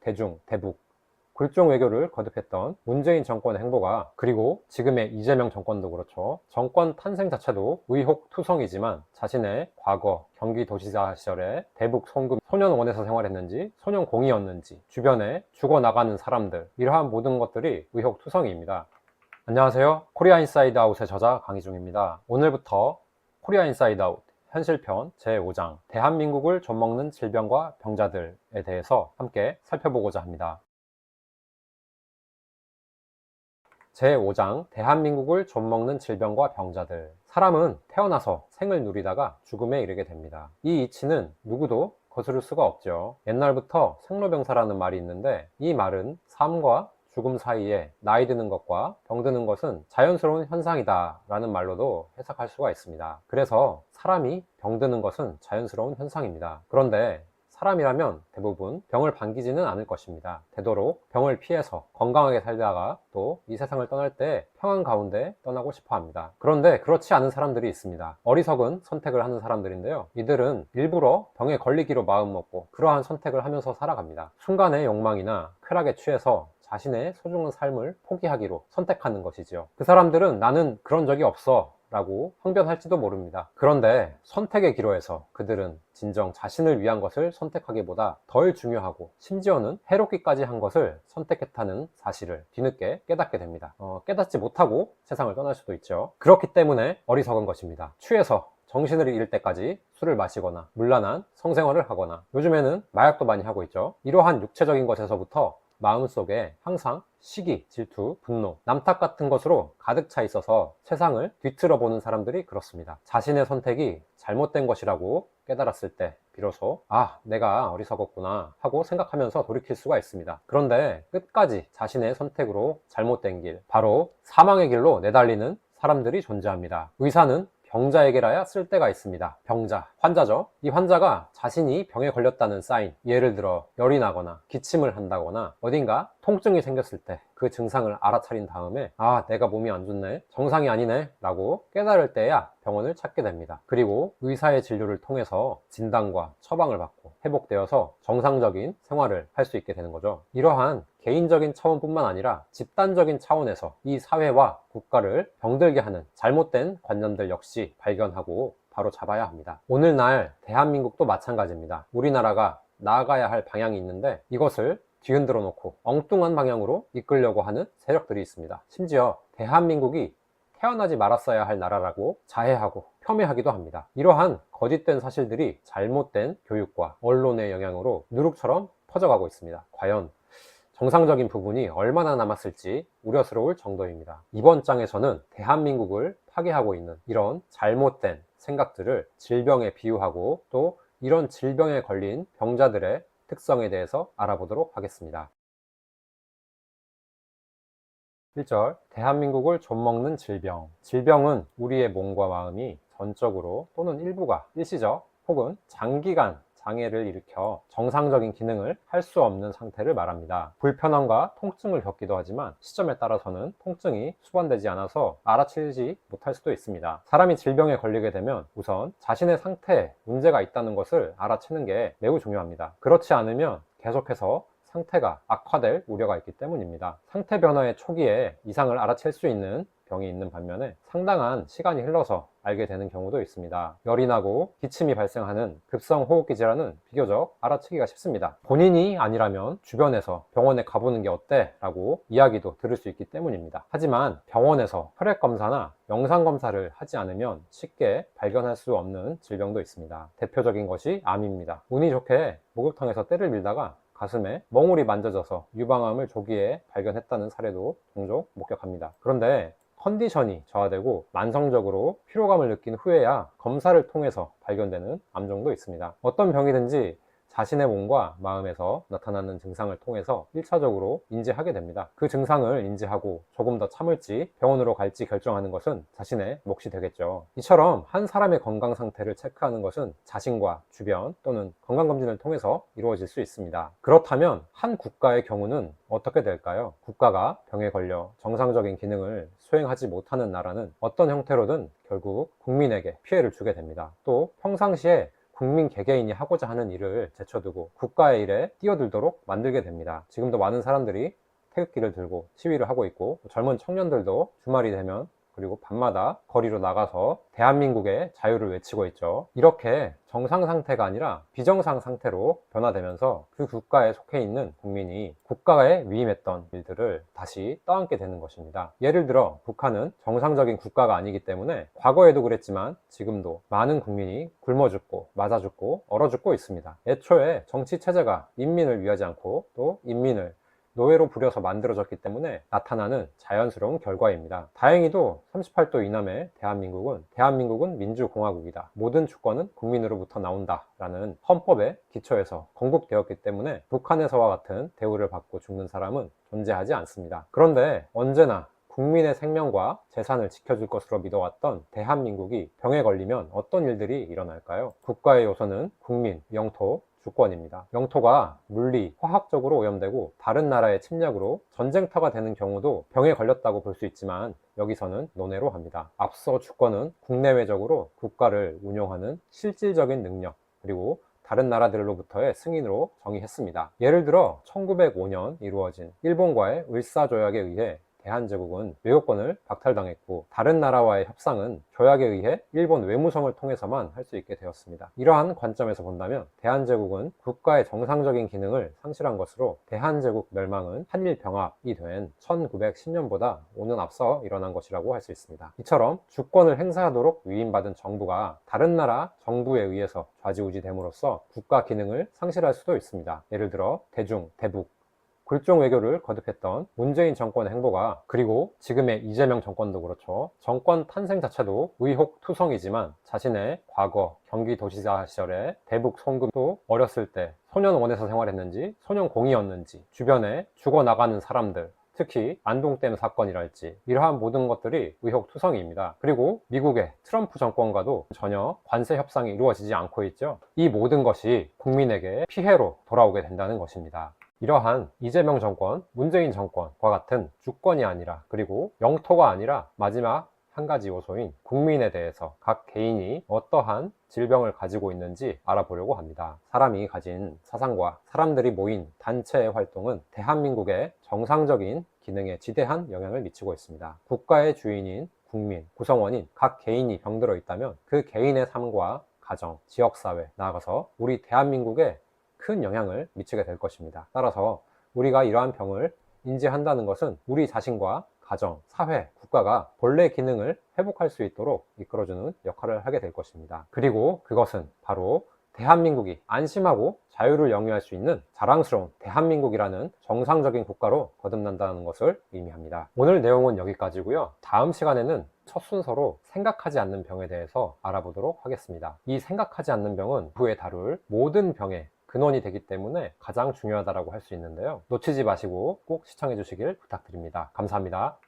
대중, 대북, 굴종 외교를 거듭했던 문재인 정권의 행보가, 그리고 지금의 이재명 정권도 그렇죠. 정권 탄생 자체도 의혹투성이지만 자신의 과거 경기도지사 시절에 대북 송금 소년원에서 생활했는지 소년공이었는지 주변에 죽어나가는 사람들, 이러한 모든 것들이 의혹투성이입니다. 안녕하세요. 코리아 인사이드 아웃의 저자 강희중입니다. 오늘부터 코리아 인사이드 아웃 현실편 제5장 대한민국을 좀먹는 질병과 병자들에 대해서 함께 살펴보고자 합니다. 제5장 대한민국을 좀먹는 질병과 병자들. 사람은 태어나서 생을 누리다가 죽음에 이르게 됩니다. 이 이치는 누구도 거스를 수가 없죠. 옛날부터 생로병사라는 말이 있는데, 이 말은 삶과 죽음 사이에 나이 드는 것과 병 드는 것은 자연스러운 현상이다 라는 말로도 해석할 수가 있습니다. 그래서 사람이 병 드는 것은 자연스러운 현상입니다. 그런데 사람이라면 대부분 병을 반기지는 않을 것입니다. 되도록 병을 피해서 건강하게 살다가 또 이 세상을 떠날 때 평안 가운데 떠나고 싶어 합니다. 그런데 그렇지 않은 사람들이 있습니다. 어리석은 선택을 하는 사람들인데요. 이들은 일부러 병에 걸리기로 마음먹고 그러한 선택을 하면서 살아갑니다. 순간의 욕망이나 쾌락에 취해서 자신의 소중한 삶을 포기하기로 선택하는 것이지요. 그 사람들은 나는 그런 적이 없어 라고 항변할지도 모릅니다. 그런데 선택의 기로에서 그들은 진정 자신을 위한 것을 선택하기보다 덜 중요하고 심지어는 해롭기까지 한 것을 선택했다는 사실을 뒤늦게 깨닫게 됩니다. 깨닫지 못하고 세상을 떠날 수도 있죠. 그렇기 때문에 어리석은 것입니다. 취해서 정신을 잃을 때까지 술을 마시거나 문란한 성생활을 하거나, 요즘에는 마약도 많이 하고 있죠. 이러한 육체적인 것에서부터 마음속에 항상 시기, 질투, 분노, 남탓 같은 것으로 가득 차 있어서 세상을 뒤틀어 보는 사람들이 그렇습니다. 자신의 선택이 잘못된 것이라고 깨달았을 때 비로소 내가 어리석었구나 하고 생각하면서 돌이킬 수가 있습니다. 그런데 끝까지 자신의 선택으로 잘못된 길, 바로 사망의 길로 내달리는 사람들이 존재합니다. 의사는 병자에게라야 쓸 때가 있습니다. 병자, 환자죠. 이 환자가 자신이 병에 걸렸다는 사인, 예를 들어 열이 나거나 기침을 한다거나 어딘가 통증이 생겼을 때 그 증상을 알아차린 다음에 내가 몸이 안 좋네, 정상이 아니네 라고 깨달을 때야 병원을 찾게 됩니다. 그리고 의사의 진료를 통해서 진단과 처방을 받고 회복되어서 정상적인 생활을 할 수 있게 되는 거죠. 이러한 개인적인 차원뿐만 아니라 집단적인 차원에서 이 사회와 국가를 병들게 하는 잘못된 관념들 역시 발견하고 바로 잡아야 합니다. 오늘날 대한민국도 마찬가지입니다. 우리나라가 나아가야 할 방향이 있는데 이것을 뒤흔들어 놓고 엉뚱한 방향으로 이끌려고 하는 세력들이 있습니다. 심지어 대한민국이 태어나지 말았어야 할 나라라고 자해하고 폄훼하기도 합니다. 이러한 거짓된 사실들이 잘못된 교육과 언론의 영향으로 누룩처럼 퍼져가고 있습니다. 과연 정상적인 부분이 얼마나 남았을지 우려스러울 정도입니다. 이번 장에서는 대한민국을 파괴하고 있는 이런 잘못된 생각들을 질병에 비유하고 또 이런 질병에 걸린 병자들의 특성에 대해서 알아보도록 하겠습니다. 1절, 대한민국을 좀먹는 질병. 질병은 우리의 몸과 마음이 전적으로 또는 일부가 일시적 혹은 장기간 장애를 일으켜 정상적인 기능을 할 수 없는 상태를 말합니다. 불편함과 통증을 겪기도 하지만 시점에 따라서는 통증이 수반되지 않아서 알아채지 못할 수도 있습니다. 사람이 질병에 걸리게 되면 우선 자신의 상태에 문제가 있다는 것을 알아채는 게 매우 중요합니다. 그렇지 않으면 계속해서 상태가 악화될 우려가 있기 때문입니다. 상태 변화의 초기에 이상을 알아챌 수 있는 병이 있는 반면에 상당한 시간이 흘러서 알게 되는 경우도 있습니다. 열이 나고 기침이 발생하는 급성호흡기 질환은 비교적 알아채기가 쉽습니다. 본인이 아니라면 주변에서 병원에 가보는 게 어때? 라고 이야기도 들을 수 있기 때문입니다. 하지만 병원에서 혈액검사나 영상검사를 하지 않으면 쉽게 발견할 수 없는 질병도 있습니다. 대표적인 것이 암입니다. 운이 좋게 목욕탕에서 때를 밀다가 가슴에 멍울이 만져져서 유방암을 조기에 발견했다는 사례도 종종 목격합니다. 그런데 컨디션이 저하되고 만성적으로 피로감을 느낀 후에야 검사를 통해서 발견되는 암종도 있습니다. 어떤 병이든지 자신의 몸과 마음에서 나타나는 증상을 통해서 1차적으로 인지하게 됩니다. 그 증상을 인지하고 조금 더 참을지 병원으로 갈지 결정하는 것은 자신의 몫이 되겠죠. 이처럼 한 사람의 건강 상태를 체크하는 것은 자신과 주변 또는 건강검진을 통해서 이루어질 수 있습니다. 그렇다면 한 국가의 경우는 어떻게 될까요? 국가가 병에 걸려 정상적인 기능을 수행하지 못하는 나라는 어떤 형태로든 결국 국민에게 피해를 주게 됩니다. 또 평상시에 국민 개개인이 하고자 하는 일을 제쳐두고 국가의 일에 뛰어들도록 만들게 됩니다. 지금도 많은 사람들이 태극기를 들고 시위를 하고 있고, 젊은 청년들도 주말이 되면 그리고 밤마다 거리로 나가서 대한민국의 자유를 외치고 있죠. 이렇게 정상 상태가 아니라 비정상 상태로 변화되면서 그 국가에 속해 있는 국민이 국가에 위임했던 일들을 다시 떠안게 되는 것입니다. 예를 들어 북한은 정상적인 국가가 아니기 때문에 과거에도 그랬지만 지금도 많은 국민이 굶어 죽고 맞아 죽고 얼어 죽고 있습니다. 애초에 정치 체제가 인민을 위하지 않고 또 인민을 노예로 부려서 만들어졌기 때문에 나타나는 자연스러운 결과입니다. 다행히도 38도 이남의 대한민국은 민주공화국이다. 모든 주권은 국민으로부터 나온다. 라는 헌법의 기초에서 건국되었기 때문에 북한에서와 같은 대우를 받고 죽는 사람은 존재하지 않습니다. 그런데 언제나 국민의 생명과 재산을 지켜줄 것으로 믿어왔던 대한민국이 병에 걸리면 어떤 일들이 일어날까요? 국가의 요소는 국민, 영토, 주권입니다. 영토가 물리, 화학적으로 오염되고 다른 나라의 침략으로 전쟁터가 되는 경우도 병에 걸렸다고 볼 수 있지만 여기서는 논외로 합니다. 앞서 주권은 국내외적으로 국가를 운용하는 실질적인 능력, 그리고 다른 나라들로부터의 승인으로 정의했습니다. 예를 들어 1905년 이루어진 일본과의 을사조약에 의해 대한제국은 외교권을 박탈당했고, 다른 나라와의 협상은 조약에 의해 일본 외무성을 통해서만 할 수 있게 되었습니다. 이러한 관점에서 본다면 대한제국은 국가의 정상적인 기능을 상실한 것으로 대한제국 멸망은 한일병합이 된 1910년보다 5년 앞서 일어난 것이라고 할 수 있습니다. 이처럼 주권을 행사하도록 위임받은 정부가 다른 나라 정부에 의해서 좌지우지됨으로써 국가 기능을 상실할 수도 있습니다. 예를 들어 대중, 대북, 굴종 외교를 거듭했던 문재인 정권의 행보가, 그리고 지금의 이재명 정권도 그렇죠. 정권 탄생 자체도 의혹투성이지만 자신의 과거 경기도지사 시절에 대북 송금도 어렸을 때 소년원에서 생활했는지 소년공이었는지 주변에 죽어나가는 사람들, 특히 안동댐 사건이랄지 이러한 모든 것들이 의혹투성이입니다. 그리고 미국의 트럼프 정권과도 전혀 관세 협상이 이루어지지 않고 있죠. 이 모든 것이 국민에게 피해로 돌아오게 된다는 것입니다. 이러한 이재명 정권, 문재인 정권과 같은 주권이 아니라, 그리고 영토가 아니라 마지막 한 가지 요소인 국민에 대해서 각 개인이 어떠한 질병을 가지고 있는지 알아보려고 합니다. 사람이 가진 사상과 사람들이 모인 단체의 활동은 대한민국의 정상적인 기능에 지대한 영향을 미치고 있습니다. 국가의 주인인 국민, 구성원인 각 개인이 병들어 있다면 그 개인의 삶과 가정, 지역사회, 나아가서 우리 대한민국에 큰 영향을 미치게 될 것입니다. 따라서 우리가 이러한 병을 인지한다는 것은 우리 자신과 가정, 사회, 국가가 본래 기능을 회복할 수 있도록 이끌어주는 역할을 하게 될 것입니다. 그리고 그것은 바로 대한민국이 안심하고 자유를 영위할 수 있는 자랑스러운 대한민국이라는 정상적인 국가로 거듭난다는 것을 의미합니다. 오늘 내용은 여기까지고요. 다음 시간에는 첫 순서로 생각하지 않는 병에 대해서 알아보도록 하겠습니다. 이 생각하지 않는 병은 후에 다룰 모든 병의 근원이 되기 때문에 가장 중요하다고 할 수 있는데요. 놓치지 마시고 꼭 시청해 주시길 부탁드립니다. 감사합니다.